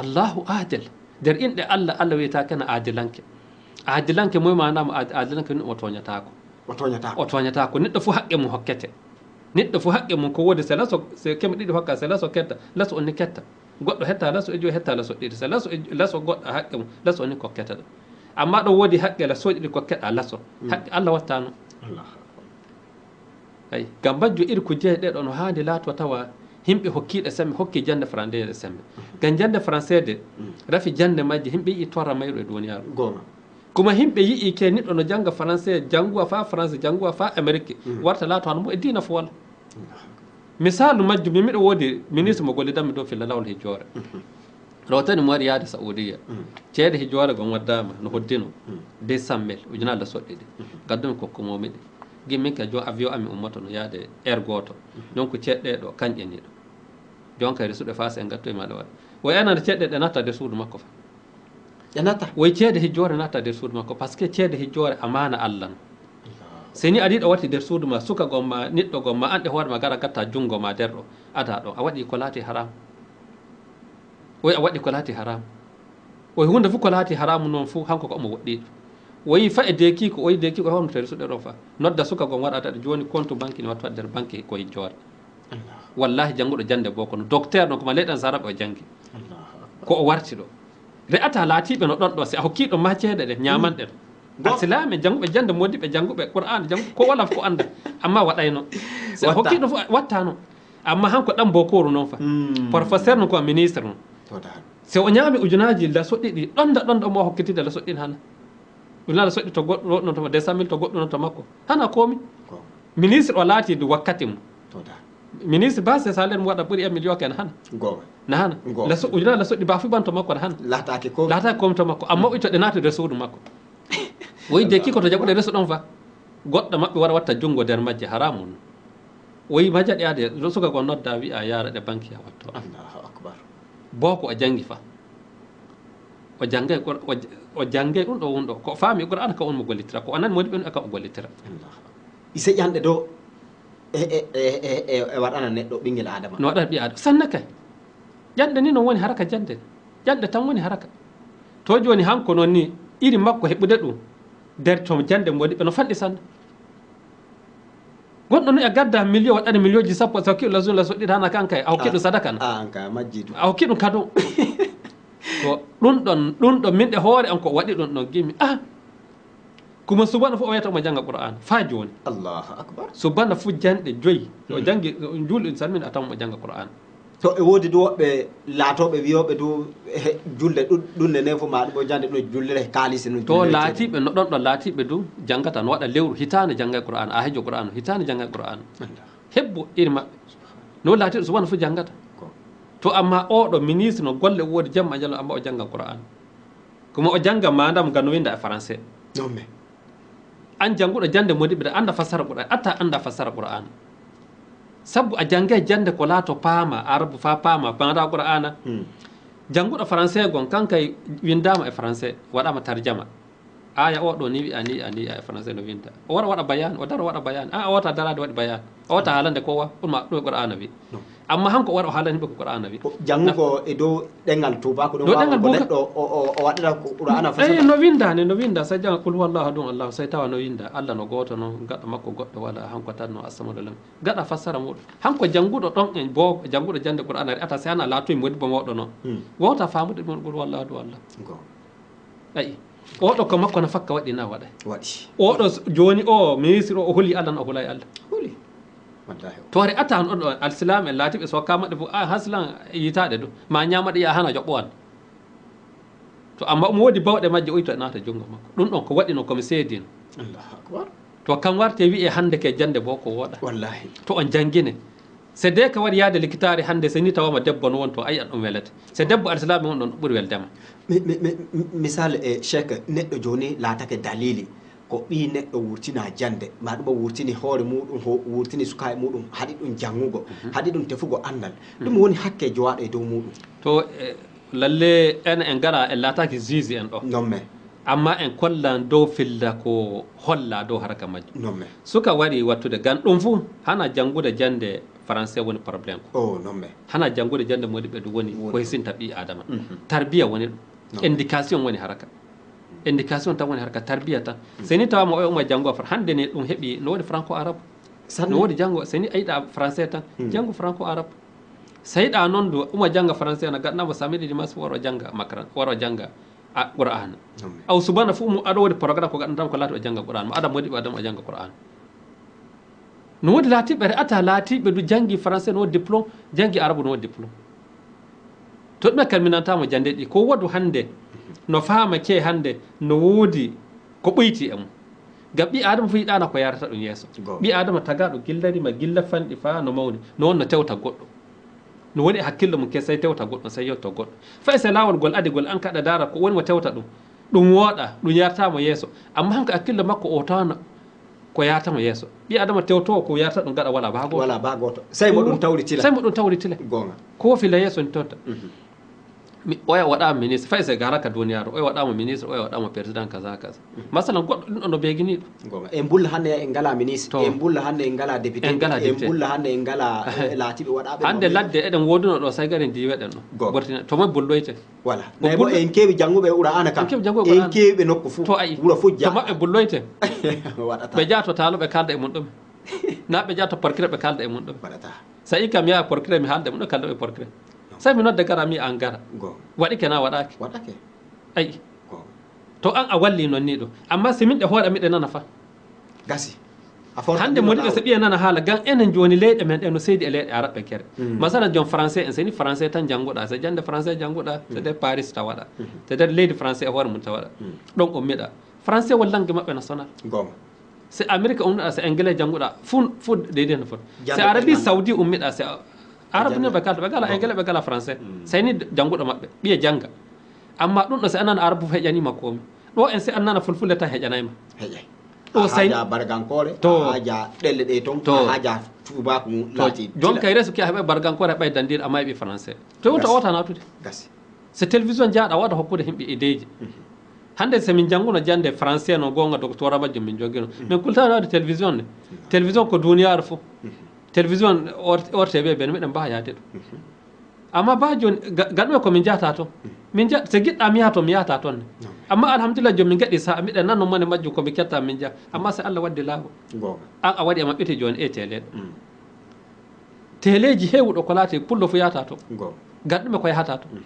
allahu adil nder inɗe allah allah wiyata kana adilanke moye manama adilanke ni o toñatako o toñatako neɗɗo fof haqqe mum hokkete neɗɗo fof haqqe mum ko wodi so laso so keme ɗiɗi hokka so laso ketta laso onni ketta goɗɗo hetta laso e joyi hetta laso ɗiɗi so laso goɗɗo haqqe mum laso onni kokketa ɗo amma ɗo woodi haqqe lasoji ɗi kokkeɗa laso haqqe allah wattano ay gam bajjo iri ko jeeyi ɗeɗo no haandi laato tawa himɓe hokkiɗe sembe hokki jande français sembe gam jande français de rafi jande majje himɓe yii torra mayru e duniyaru goma kuma himɓe yii ke neɗɗo no jangga français jannguwa fa français jannguwa fa amérique warta laato hano mo e dina fo walla misalu majju mi miɗo woodi ministre mo gollidanmi dow filla lawol hijjore rawtani mo waɗi yaade saoudia ceede hijjore gon waddama no hoddino 200 mille ujunalla soɗɗiɗi gaddumi kokkumomiɗi gimmin ka jo avion ami ummoto no yaade air goto donc ceeɗɗe ɗo kañƴeni ɗo jonka resuɗe fas en gatto e maɗa waɗa woy enande ceeɗɗe ɗe natta de suudu makko fa ɗe natta woy ceede hijjore natta de suudu makko par ce que ceede hijjore amana allah no seni aɗa yiɗa watti nder suudu ma suka gomma niɗɗo gomma anɗe hoore ma gara gatta junngo ma nder ɗo ada ɗo a waɗi ko laati haram woy a waɗi ko laati haram oy hunde fof ko laati haramu noon fof hanko ko omo woɗɗiɗo woyi fa e deki ko oyi deki ko homnotere suɗe ɗon fa nodda suka gom waɗata ɗo joni compte banque ni watta nder banque ko hijjore wallahi jannguɗo jande boko no docteur ɗon koma leyɗan saraɓe o janggi ko o warti ɗo re'ata laatiɓe no ɗon ɗo si a hokkiɗo ma ceeɗe ɗe ñamanɗe ɗo alsilame jannguɓe jande modiɓe jannguɓe qur'an janngu ko wala ko anda amma waɗayno si a hokkiɗo fof wattano amma hanko ɗan bokoru noon fa professeur no ko ministre noon si o ñaami ujunaji la soɗɗiɗi ɗonda mo hokkitide la soɗɗin hana ujunala soɗɗi to goɗɗo noon to 200 mille to goɗɗo noon to makko hana komi ministre o laatide wakkati mum ministre base salaire mo waɗa ɓuuri 1 million ken hana na hana ujunala soɗɗi ba fu ɓan to makko hana laataki komi to makko amma ɓoy to ɗe naatude suudu makko woyi deki ko to jaɓuɗe reso ɗon fa goɗɗo maɓɓe wara watta junngo nder majje haramu no woyi majaɗiyade suka go nodda wiya yaara ɗe banque ya watto boko o janngi fa o janggay ɗum ɗo wonɗo ko faami qur'an ka on mo gollitira ko anan modi ɓen ka o gollitira ise ƴanɗe dow e waɗana neɗɗo ɓinguel adama no waɗata ɓi adama sanne kay ƴanɗe ni non woni haraka jande ƴanɗe tan woni haraka to joni hanko noon ni iri makko heɓude ɗum nder to jande modiɓe no fanɗi sanne gonɗo no e gadda million waɗani million ji sappo so hokkiɗo lasula soɗɗiɗ hana kankay a hokkiɗum sadaka na a hokkiɗum kado to ɗum ɗon minɗe hoore an ko waɗi ɗum ɗon gimmi kuma subana fof o wiyata omo jangga qur'an fa joni allahu akbar subana fof janɗe 5 o janggi julɗo salmini a tawa omo jangga qur'an to e woodi du woɓɓe laatoɓe wiyoɓe du julde ɗumne ne fo ma ɗum o jande ɗum jullire kaalisi no to laatiɓe no ɗon ɗon laatiɓe du janggata no waɗa lewru hitande jangga qur'an a hejo qur'an hitande jangga qur'an hebbo iri maɓɓe no laatiɓe subana fof janggata to amma oɗo ministre no golle woodi jamma jallo amma o jangga qur'an kuma o jangga madam gam no winda e français non an jannguɗo jande modiɓe ɗe anda fassara qur'an atta anda fassara qur'an sabu a janggay jande ko laato paama arabe fa paama banda qur'ana jannguɗo français gon kankay windama e français waɗama tarjama aya o ɗo ni wiya ni e français no winda o wara waɗa bayan o dara waɗa bayan a wata darade waɗi bayan o wata haalande kowa ɗuma ɗum e qur'ana wi amma hanko wara o haalani ɓe ko qur'ana wi janngugo e dow ɗengal tubako ɗum wawa ko neɗɗo o waɗata qur'ana fasata no winda sa janga qul huwallahu ɗum allahu say tawa no winda allah no goto noon gaɗa makko goɗɗo wala hanko tan no assamadu lam gaɗa fassara muɗum hanko jannguɗo ɗon en bo jannguɗo jande qur'ana ri ata si hana laatoyi modibbo mawɗo noon wawta famude ɗum qul huwallahu ɗum allah ayi oɗo ko makko no fakka waɗi na waɗa waɗi oɗo joni o ministre o holi allah no o hulay allah holi toore atan on ɗo alsilame laatiɓe so hokkamaɗe fof haslan yitaɗe ɗum ma ñamaɗe ya hana joɓɓo an to amma omo woodi bawɗe majje oyi to e naata junngo makko ɗum ɗon ko waɗino komi seedino allahu akbar to kam warte wiye hande ke jande bo ko woɗa wallahi to on janggine so de ka waɗi yaade likitare hande so ni tawama debbo no won to ayi an ɗum welete so debbo alsilame on ɗon ɓuuri weldema misal e cheikh neɗɗo joni laatake dalili ko ɓi neɗɗo wurtina jande ma ɗum o wurtini hoore muɗum wurtini sukaɓe muɗum haɗi ɗum janngugo haɗi ɗum tefugo andal ɗum woni hakke jowaɗo e dow muɗum to lalle en gara en laataki juge en ɗo non mais amma en kollan dow filla ko holla dow harka majjum non mais suka wari wattude gan ɗum fuu hana janngude jande français woni probléme ko oh non mais hana janngude jande modi ɓe ɗum woni ko hesinta ɓi adama tarbiya woni ɗum indication woni haraka indication tan woni haraka tarbiya tan seni tawama o uma janngo far hande ni ɗum heeɓi no woni franco arabe no wodi janngo seni ayiɗa français tan janngo franco arabe so yiɗa noon do uma jannga français na gaɗanamo samedi dimanche waro jannga macran waro jannga qur'an aw subana fu mu aɗa wodi programme ko gaɗantama ko laati o jannga qur'an mo aɗa modiɓe adama o jannga qur'an no wodi laatiɓe re'ata laatiɓe du janngi français no wodi diplôme janngi arabe no wodi diplôme to ɗume kalminantamo jande ɗi ko wadu hande no faamake hande no woodi ko ɓoyti e mum gam ɓi adama fu yiɗana ko yarata ɗum yeeso ɓi adama tagaɗo gillarima gilla fanɗi fa no mawni no wonno tewta goɗɗo no woni hakkille mum kesay tewta goɗɗo say yetto goɗɗo fay so lawol gol adi gol an kaɗa dara ko woni mo tewta ɗum wooɗa ɗum yartamo yeeso amma hanko hakkille makko o tawno ko yartamo yeeso ɓi adama tewto ko yarta ɗum gaɗa wala ba goto say mo ɗum tawri tile gonga ko fila yeeso ni tonta oya waɗama ministre fay so garaka duniyaru oya waɗama ministre oya waɗama président kaza kaza masalan goɗɗo ɗum ɗon no beegini ɗum e bulla hande en ngala ministre e bulla hande en ngala député e bulla hande en ngala laatiɓe waɗaɓe hande ladde eɗen woduno ɗo say gari ndiweɗen ɗo bortina tomoye bulloyte voilà mais bo en keewi jannguɓe ɓuura ana kam en keewi ɓe nokku fou to ayi wuro fo to maɓɓe bulloyte waɗata ɓe jaato taaloɓe kalda e mum ɗum na ɓe jaato porcret ɓe kalda e mum ɗum waɗata sa i kam yaha porcret mi haalde mum ɗo kalda ɓe porcret sai mi nodde gara mi an gara waɗi ke na waɗake ayi to an a walli noon ni ɗo amma si min ɗe hoore miɗe nana fa gasi hande modiɓe so ɓiye nana haala gan enen joni leyɗe men ɗe no seydi e leyɗe araɓe kere masalan jon français en seni français tan jannguɗa so jande français jannguɗa so nder paris tawaɗa so nder leydi français e hoore mum tawaɗa ɗon ummiɗa français wol langue maɓɓe national so amérique ummiɗa so anglais jannguɗa fu deydi no foti so arabie saoudi ummiɗa so arabe ni ɓe kalta ɓe gala anglais ɓe gala français sayni jannguɗo maɓɓe ɓiye jannga amma ɗum ɗo so annana arabe fof heƴanima komi ɗo en si annana fulfulde tan heƴanayma ɗo haja bargankore haja ɗelle ɗe toon haja tubako mum laati jon kay reso ki a heɓe bargankore heɓay dandiɗo amma heɓi français to wonta ota natude so télévision jaaɗa waɗa hokkude himɓe ideji hande somin jannguno jande français no gonga doctorat majjum min joguino min kultani wade télévision ne télévision ko duniyaru fof télévision ortv ɓen miɗen mbawa yaade ɗum amma ba joni gaɗume komin jahata toon min ja so giɗɗa mi yaha toon mi yahata toon ne amma alhamdulillah joni min gaɗi saha miɗen nanno mone majjum komi ketta min jaha amma so Allah waddi laago an a waɗi e maɓɓiti joni e télé ɗo téléji hewuɗo ko laati pullo fo yahata toon gaɗɗume ko yahata toon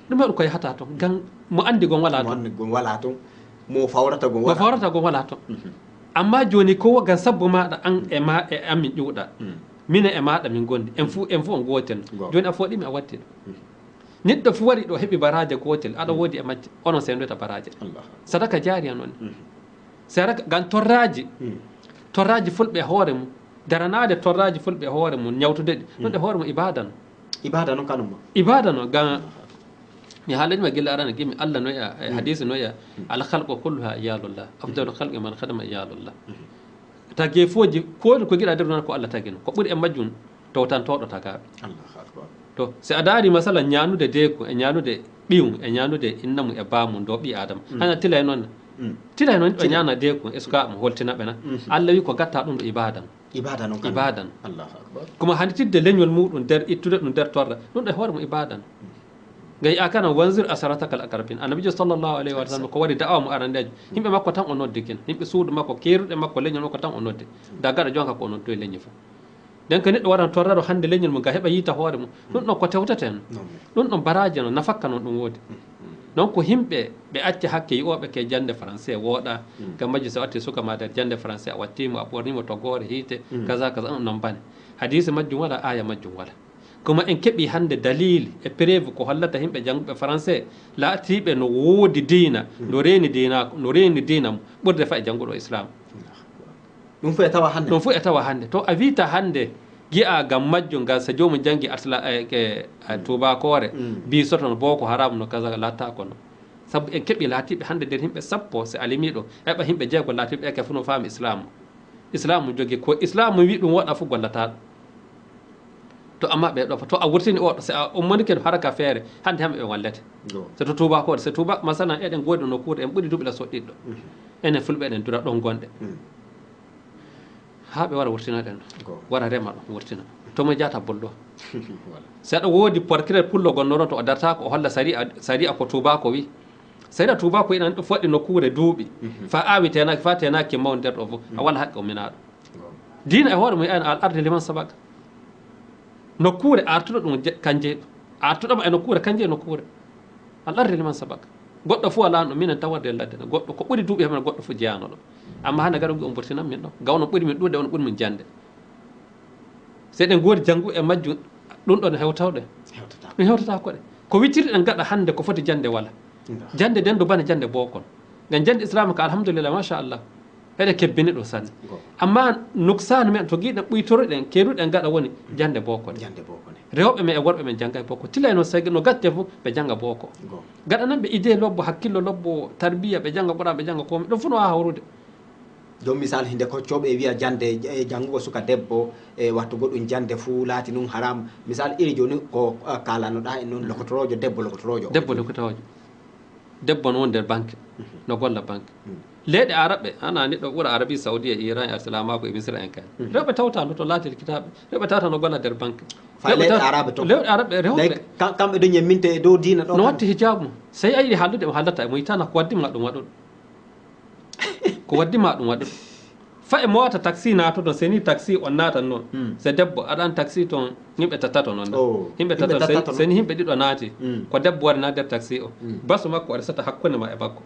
ɗum heɗo ko yahata toon gan mo andi gon wala toon mo fawrata gon wala toon amma joni ko gan sabbu maɗa an e ma e amin ƴuuɗa mine e maɗa min gondi en fuu on gotel joni a foɗimi a watti ɗo neɗɗo fu wari ɗo heɓi baraje gotel aɗa woodi e majje onon sendoyta baraje sadaka jariya noon sadaka gan torraji fulɓe hoore mum daranade torraji fulɓe hoore mum ñawtude ɗi ɗum ɗe hoore mum ibada noon kanuma ibada noon gan mi haalanima gila arana gimi Allah noya hadisi noya al khalqu kulluha iyalullah afdalu khalqi man khadama iyalullah tagi foji ko giɗa nder noon ko Allah tagino ko ɓuri e majjum towtantoɗo tagaɓe to so a daari masala ñanude deeko e ñanude ɓiyum e ñanude innamu e bamum do ɓi adama hana tila e noon ɓe ñana deeko e suka mo holtinaɓe na Allah wi ko gatta ɗum ɗo ibadan kuma hande tidde leñol muɗum nder ittude ɗum nder torra ɗum ɗo hoore mum ibadan gay akana wanzir asaratakal aqrabin annabijo sallllahu alayhi wa sallam ko waɗi da'awa mo arandejo yimɓe makko tan o noddi ken yimɓe suudu makko keruɗe makko leñol makko tan o noddi da gaɗa jonka ko o noddo e leñi fof nden ko neɗɗo waɗan torraro hande leñol mum ga heɓa yiita hoore mum ɗum ɗon ko tewtete no ɗum ɗon baraji no nafakka noon ɗum woodi donc ko yimɓe ɓe acca hakke yiwoɓe ke jande français wooɗa gam majji so watti suka ma nder jande français a wattimo a ɓornimo toggore hiite kaza kaza noon bane hadise majjum wala aya majjum wala kuma en keɓi hande dalil e preuve ko hollata yimɓe jannguɓe français laatiɓe no woodi diina no reeni diina mum ɓurde fa e jannguɗo islam ɗum fu e tawa hande to a wita hande gi'a gam majjum ngal so jomum janggi ke tubakore bi soto no boko haram no kaza latta kono saabu en keɓi laatiɓe hande nder yimɓe sappo so alimiɗo eɓa yimɓe jeego laatiɓe eke fu no faami islam mum jogui ko islam wi ɗum woɗa fu gollata to amma ɓe ɗo to a wurtini oɗo so a ummonike ɗo haraka feere hannde hamɓe ɓe wallete so to tubakode so tuba masalan eɗen goodi nokkuure en ɓuri duuɓi la soɗɗiɗɗo enen fulɓe eɗen dura ɗon gonɗe ha ɓe wara wurtinaɗen ɗo wara rema ɗo wurtina tomo jata bollo so aɗa woodi porcret pullo gonno ɗon to o darta ko o holla sari a ko tubako wi sari a tubako ina ɗo foɗɗi nokkuure duuɓi fa awi tenaki fa tenaki maw nder ɗo fof a walla haqqe umminaɗo dina e hoore mum al arde liman sabaka nokkuure artuɗo ɗum kanje artuɗoma e nokkuure kanje e nokkuure al arde liman sabaka goɗɗo fof ala ɗo minen tawarde ladde ɗo goɗɗo ko ɓuri duuɓi hemen goɗɗo fof jeyano ɗo amma hande gaɗo on burtinan min ɗo gawno ɓuri min ɗuɗde on ɓuri min jande so eɗen goodi janngu e majjum ɗum ɗon hewtawɗe ɗum hewtata koɗe ko wittirɗen gaɗa hande ko foti jande wala jande nden ɗo bane jande bokon ngam jande islama ka alhamdulillah machallah eɗe kebbini ɗo sanne amma nuksane men to giɗen ɓuytoroɗen keruɗen gaɗa woni jande bokone rewɓe men e worɓe men jangga e boko tila no sagi no gatte fof ɓe jangga boko gaɗa nan ɓe idée lobbo hakkillo lobbo tarbiya ɓe jangga ɓuran ɓe jangga komi ɗum fof no wawa hawrude joni misal hinde koccoɓe wiya jande janngugo suka debbo e wattugo ɗum jande fuu laati num haram misal iri joni ko kalanoɗa en noon lokotorojo debbo lokotorojo debbo no woni nder banque no golla banque leyɗe araɓe ana neɗɗo ɓuura arabie saoudi e iran e arsilamako e misra en kane rewɓe tawta no to laatil kitaɓe rewɓe tawta no golla nder banque leyɗe arabe to leyɗe araɓe rewɓe kamɓe ɗo ñemminte e dow dina ɗo no watti hijabu so a yiɗi hallude mo hallata e mo yitana ko waddima ɗum waɗuɗo ko waddima ɗum waɗuɗo fa e mowata taxi natoɗon seni taxi on natan noon so debbo aɗan taxi toon yimɓe tattato noon yimɓe tattato seni yimɓe ɗiɗo naati ko debbo waɗa na nder taxi o basu makko waɗa sata hakkunde ma e makko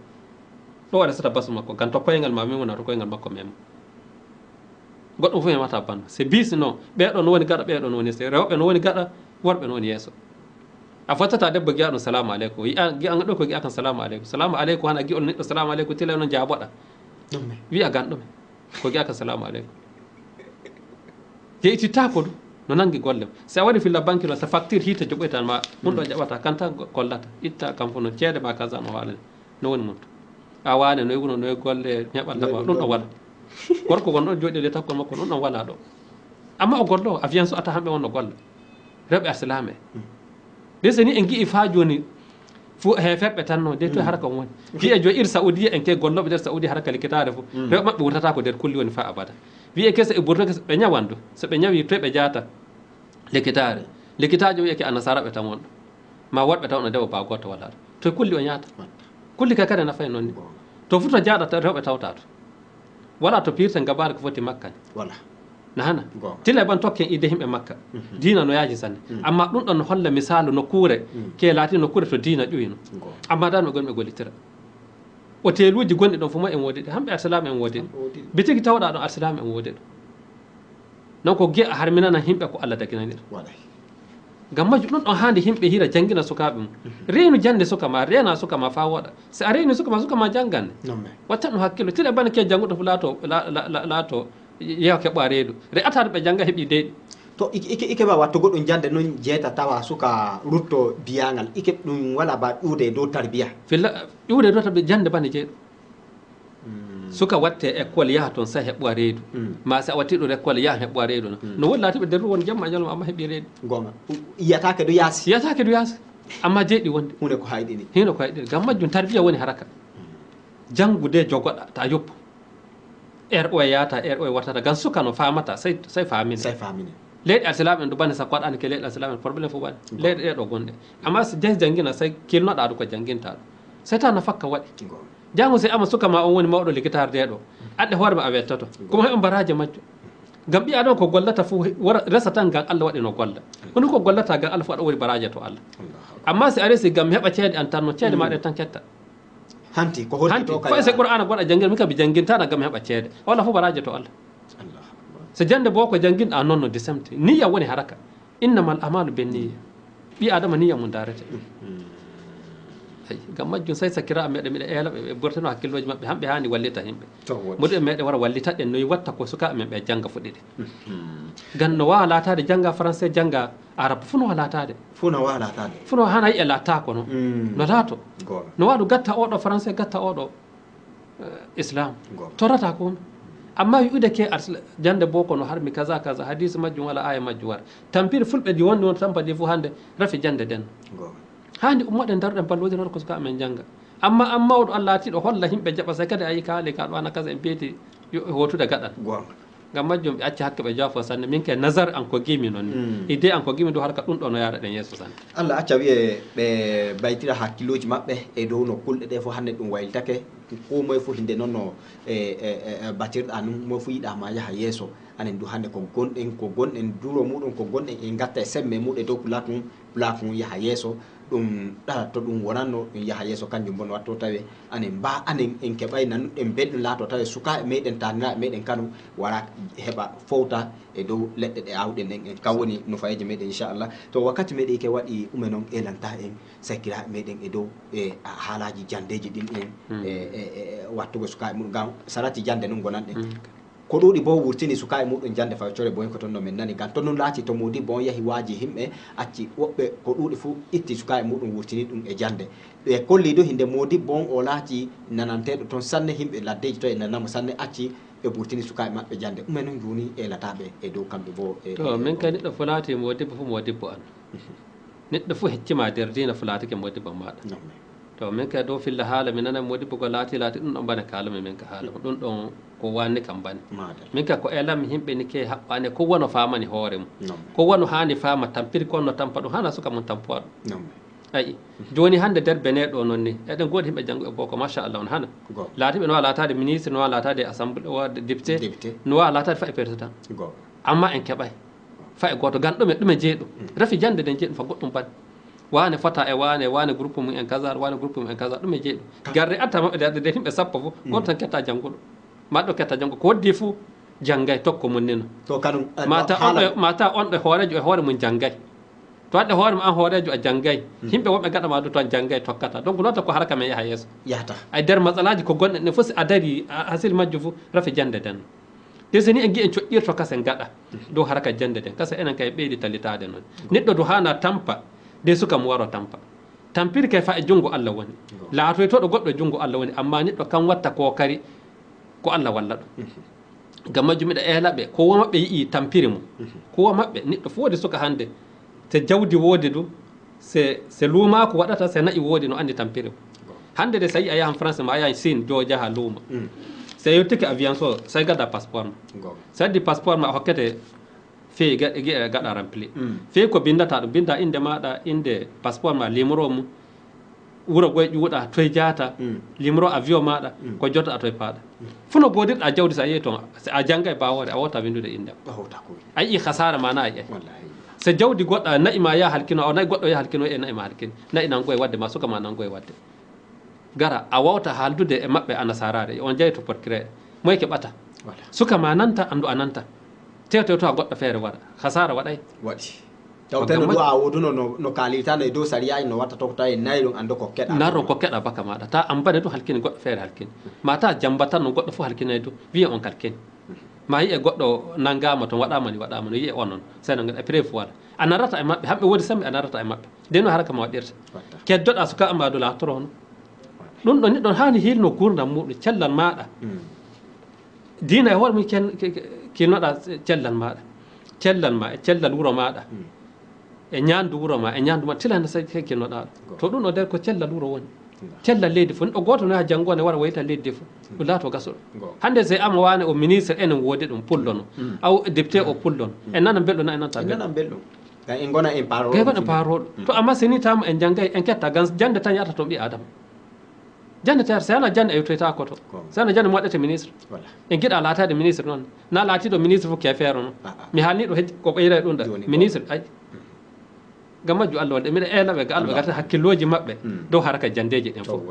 ɗo waɗa sata basu makko gan to koyngal ma min wona to koyngal makko mema goɗɗum fof memata banno so bisi noon ɓeɗo no woni gaɗa ɓeɗo no woni rewɓe no woni gaɗa worɓe no woni yeeso a fottata debbo giya ɗum salamu aleykum giyan ɗo ko giya kan salamu aleykum hana gi'ol neɗɗo salamu aleykum tila noon jaboɗa wiya ganɗume ko giya kan salamu aleykum yeytitta ko ɗum no nangi golle so a waɗi filla banque noon so facture hita joɓoytan ma ɗum ɗo jaɓata kanta gollata itta kam fof no ceede ma kaza no haalani no woni mum to a wane noy wuno noy golle heɓaldama ɗum ɗo waɗa gorko gon ɗon jooɗi le takkol makko ɗum ɗon wala ɗo amma o gollo avion so ata hamɓe wonno golla rewɓe arsilame de so ni en guii fa joni fo he feɓɓe tan no de to haraka on woni wiye jo ir saoudi en ke golloɓe nder saoudi haraka likitare fof rewɓe maɓɓe wurtata ko nder kulli woni fa abada wiye kese e ɓurto kese ɓe ñawandu so ɓe ñawi to ɓe jata likitare likitajo wiye ke annasaraɓe tan wonɗo ma woɗɓe taw no dewo ba goto wala to kulli o ñaata kulli ka kadi nafay noon ni to fof to jaaɗata rewɓe tawta to wala to pirte gabare ko foti makka wala nahana tila ban tokken ide himɓe makka dina no yaaji sanne amma ɗum ɗon no holla misalu nokkure ke laati nokkure to dina ƴuyino amma dan ɓe gonɓe gollitira hôteluji gonɗi ɗon fof ma en woodi ɗe hamɓe arsilamu en woodi ɗe bitigi tawɗa ɗon arsilamu en woodi ɗo non ko guiya harminana himɓe ko Allah daginanira gam majju ɗum ɗon hande yimɓe hira jangguina sukaɓe mum reenu jande suka ma rena suka ma fa woɗa so a reeni suka ma janganne watta ɗum hakkillo tila bane ke jangguɗo fo laato yeewa keɓa reedu re atade ɓe jangga heeɓi deyɗi to ike ba wattu goɗɗum jande noon jeeta tawa suka rutto biyangal ike ɗum wala ba ƴuude dow tarbiya filla ƴuude dow tarbiya jande bane jeeɗo suka watte école yaha toon sa heɓɓoa reedu ma si a watti ɗo école yaha heɓɓoa reedu no woni laatiɓe nder won jamma ñalma amma heeɓi reedu gonga yiyatake ɗo yaasi amma jeeɗi wonde hunde ko hayɗini hino ko hayɗini gam majjum tarbiya woni haraka janngude jogoɗa ta yoppo o e yata o e wartata gam suka no famata say famine leyɗe alsilaɓe en ɗo bane sakko waɗani ke leyɗe alsilaɓe en probléme fof waɗi leyɗe ɗe ɗo gonɗe amma so jes janggina say kilnoɗa ɗo ko jangguinta ɗo say taw no fakka waɗi jango si ama suka ma on woni mawɗo likitare nde ɗo adde hoore ma a wettato komo heɓa baraji majjo gam ɓiya ɗon ko gollata fof resa tan gam Allah waɗi no golla hono ko gollata gam Allah fof aɗa woni baraji to Allah amma si a resi gam heɓa ceede an tan no ceede ma ɗe tan ketta hanti ko holto kay se qur'ana goɗa janngel mi kabi janngintana gam heɓa ceede wala fof baraji to Allah so jande bo ko janginɗa noon no disemte niya woni haraka innamal amalu ben niya ɓi adama niya mum darete gam majjum say sakiraɓe meɗen miɗa eela ɓe ɓurtano hakkilloji mabɓe hamɓe hani wallita yimɓe muɗum meɗen wara wallita ɗen noyi watta ko sukaɓe men ɓe jangga fuɗɗiɗe gam no wawa latade jangga français jangga arabe fo no wawa latade fo no hana yiƴe latta ko noon no laato no waɗu gatta oɗo français gatta oɗo islam torata ko amma wi'ude ke jande boko no harmi kaza kaza hadisi majjum wala aya majjum wara tampire fulɓe ɗi wonde won tampa ɗi fof hande rafi jande den hande ummoɗen daruɗen balloji noto ko suka amen jangga amma mawɗo Allah atiɗo holla himɓe jaɓa say kadi ayi kaali ka ɗo ana kaza en peeti hotude gaɗan ngam majjum ɓe acci hakke ɓe jafo sanne min ke nasar an ko gimi noon ni idée an ko gimi do harka ɗum ɗo no yaara ɗen yeeso sanne Allah acca wiye ɓe baytira hakkiloji maɓɓe e dow no kulɗe ɗe fof hannde ɗum wayltake ko moye fof hinde noon no batirɗa num moye fof yiɗama yaaha yeeso anen du hannde ko gonɗen duro muɗum ko gonɗen e gatta e semme muɗum e dow pulakum yaaha yeeso ɗum ɗa to ɗum wonanno ɗum yaaha yeeso kanjum bon watto tawe anen mba anen en keɓay nanɗen belɗum laato tawe sukaɓe meɗen taniraɓe meɗen kanu wara heɓa fowta e dow leɗɗe ɗe awɗen ɗen en kam woni no fayeji meɗen inchallah to wakkati meɗen ke waɗi ɗume noon elanta en sakkiraɓe meɗen e dow e haalaji jandeji ɗin en e wattugo sukaɓe muɗum gam sarati jande noon gonanɗen ko ɗuɗi bo wurtini sukaɓe muɗum jande fawcore boyen ko toon no min nani gam toon noon laati to modi bon yahi waaji himɓe acci woɓɓe ko ɗuɗi fo itti sukaɓe muɗum wurtini ɗum e jande ɓe kolli ɗo hinde modi bon o laati nananteɗo toon sanne himɓe laddeji to e nanamo sanne acci ɓe wurtini sukaɓe maɓɓe jande ɗumen noon joni elataɓe e dow kamɓe bo to min kay neɗɗo fo laati modibbo fo modibbo an neɗɗo fo heccima nder dina fo laatike modibbo maɗa to min kay dow filla haala mi nana modibbo ko laati ɗum ɗon bane kaalami min ka haalama ɗum ɗon ko wanni kam bane min ka ko elami himɓe ni ke haɓɓani ko wono famani hoore mum ko wono hani fama tampiri konno tampa ɗum hana suka mum tampowa ɗum ayi joni hande nder beneɗo noon ni eɗen goodi himɓe janggo e boko machallah on hana laatiɓe no wawa latade ministre no wawa latade assemblé wade député no wawa latade fa e président amma en keɓay fa e goto gan ɗume jeeɗu rafi jande ɗen jeeɗum fa goɗɗum bane wane fota e wane groupe mum en kaza wane groupe mum en kaza ɗum e jeeɗu garde atta maɓɓe de himɓe sappo fof goto tan ketta janggoɗo maɗɗo ketta janggo ko waddi fou janggay tokko mum nino to kanum mata on ɗo hoorejo e hoore mum janggay to waɗɗe hoore mum an hoorejo a janggay yimɓe wonɓe gaɗama ɗo to an janggay tokkata donc noon ko haraka men yaha yeeso yahata ay nder masalaji ko gonɗen ɗen fof si a dari hasil majjo fof rafi jande den te so ni en gui en coƴƴirto kasen gaɗa dow haraka jande den kasa enen kay ɓeydi talitade noon neɗɗo do hana tampa de suka mo waro tampa tampiri kay fa e junngo Allah woni laatoy to ɗo goɗɗo junngo Allah woni amma neɗɗo kam watta kokari ko Allah walla ɗum gam majjum miɗa eelaɓe ko wo maɓɓe yii tampiri mum ko wo maɓɓe neɗɗo fo wodi suka hande so jawdi woodi ɗum se luumako waɗata se nayi woodi no andi tampiri mum hande de so yi a yahan français ma a yahan Chine jo jaha luuma so yettike avion so say gadda passeport ma so addi passeport ma a hokkete fewi gaɗa rempli fewi ko bindata ɗum binda inde maɗa inde passeport ma numéro mum wuro goye ƴuuɗa toye jata numéro avion maɗa ko jotoɗa toye paaɗa funo godirɗa jawdi so a yeeyi toon a janggay bawore a wota windude inde a yii hasara mana a ƴe so jawdi goɗɗa nayi ma ya halkino o nayi goɗɗo ya halkino e nayi ma halkino nayi nango e wadde ma suka ma nango e wadde gara a wawta haaldude e maɓɓe a nasarare on jeeyi to portrait moye keɓata suka ma nanta andu a nanta tewtew to a goɗɗo feere waɗa hasara waɗay waɗi tawteno ɗo a woduno no kalitano e dow sariyaji no watta tokta e nayi ɗum ando ko keɗa narron ko keɗa baka maɗa ta ambane to halkini goɗɗo feere halkini ma ta jamba tan no goɗɗo fof halkinayi dow wiye on kalkini ma yiye goɗɗo nanggama to waɗama ni waɗama no yiye on noon seno gaɗa preuve waɗa a narata e maɓɓe hamɓe woodi samɓe a narata e maɓɓe nde no haraka ma waɗirta keddoɗa suka amba do latorono ɗum ɗo neɗɗon hani hilno gurdam muɗum cellal maɗa dina e hoore mum kinnoɗa cellal maɗa cellal ma e cellal wuuro maɗa e ñandu wuuro ma e ñandu ma tilande sa kinnoɗa to ɗum ɗo nder ko cellal wuuro woni cellal leydi fof neɗɗo goto no ha janggone wara wayita leydi fof ɗum laato gasoɗo hande so ama wane o ministre enen woodi ɗum pullono aw député o pullono en nana belɗo na en nanta belɗum en gona en paroɗo kay waɗa paroɗo to amma seni tama en janggay en ketta gan jande tan yata to ɓi adama jande ter so yana jande yewtoyta koto so yana jande mo waɗete ministre en giɗa laatade ministre noon na laatiɗo ministre fof ke feere noon mi haalniɗo heddi ko ɓeyre ɗum ɗa ministre ay gam majju Allah waɗe mbiɗa eelaɓe ga Allah ɓe garta hakkilloji maɓɓe dow haraka jandeji ɗen fof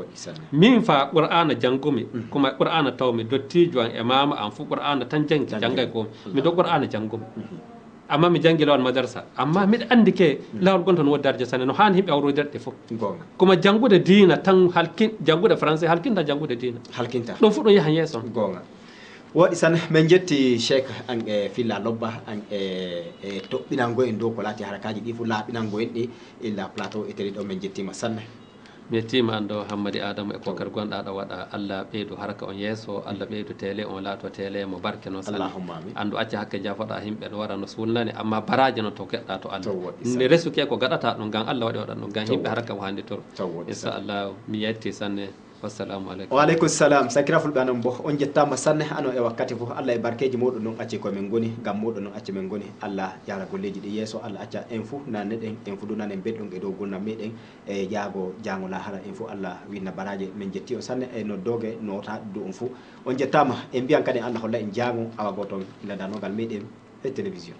min fa qur'ana janggumi kuma qur'ana tawmi dottijo an e mama an fof qur'ana tan janggay komi mi do qur'ana janggumi amma mi janggi lawol madarsa amma miɗa andi ke lawol gonton wodi darde sanne no hani himɓe awrodirɗe fof kuma janggude diina tan halkin janggude français halkinta janggude diina halkinta ɗum fof ɗum yahan yeeso gonga waɗi san min jetti cheikh an e filla lobba an e toɓɓinango en dow ko laati harakaji ɗi fof laaɓinango en ɗi illa plateau e télé ɗo min jettima sanne mi yettima an ɗo Hammady Adama e kokar gonɗa ɗo waɗa Allah ɓeydu haraka on yeeso Allah ɓeydu télé on laato télé mo barke noon sani andu acca hakke jafoɗa yimɓe no wara no sulnani amma baraji noon to keɗɗa to Allah nde resuke ko gaɗata ɗum gam Allah waɗi waɗan ɗum gam yimɓe haraka mo handi toro inchallah mi yetti sanne wassalamu aleykum waaleykum salam sakira fulɓe anon bo on jettama sanne ano e wakkati fof Allah e barkeji muɗum noon acci komin goni gam muɗum noon acci min goni Allah yara golleji ɗi yesso Allah acca en fou nanne ɗen en fou ɗunanen belɗum e dow gurnam meɗen e jaago jango lahara en fou Allah winna baraji min jetti on sanne e noddogue nota do on fou on jettama en mbiyan kadi Allah holla en jango awa goton ila danogal meɗen e télévision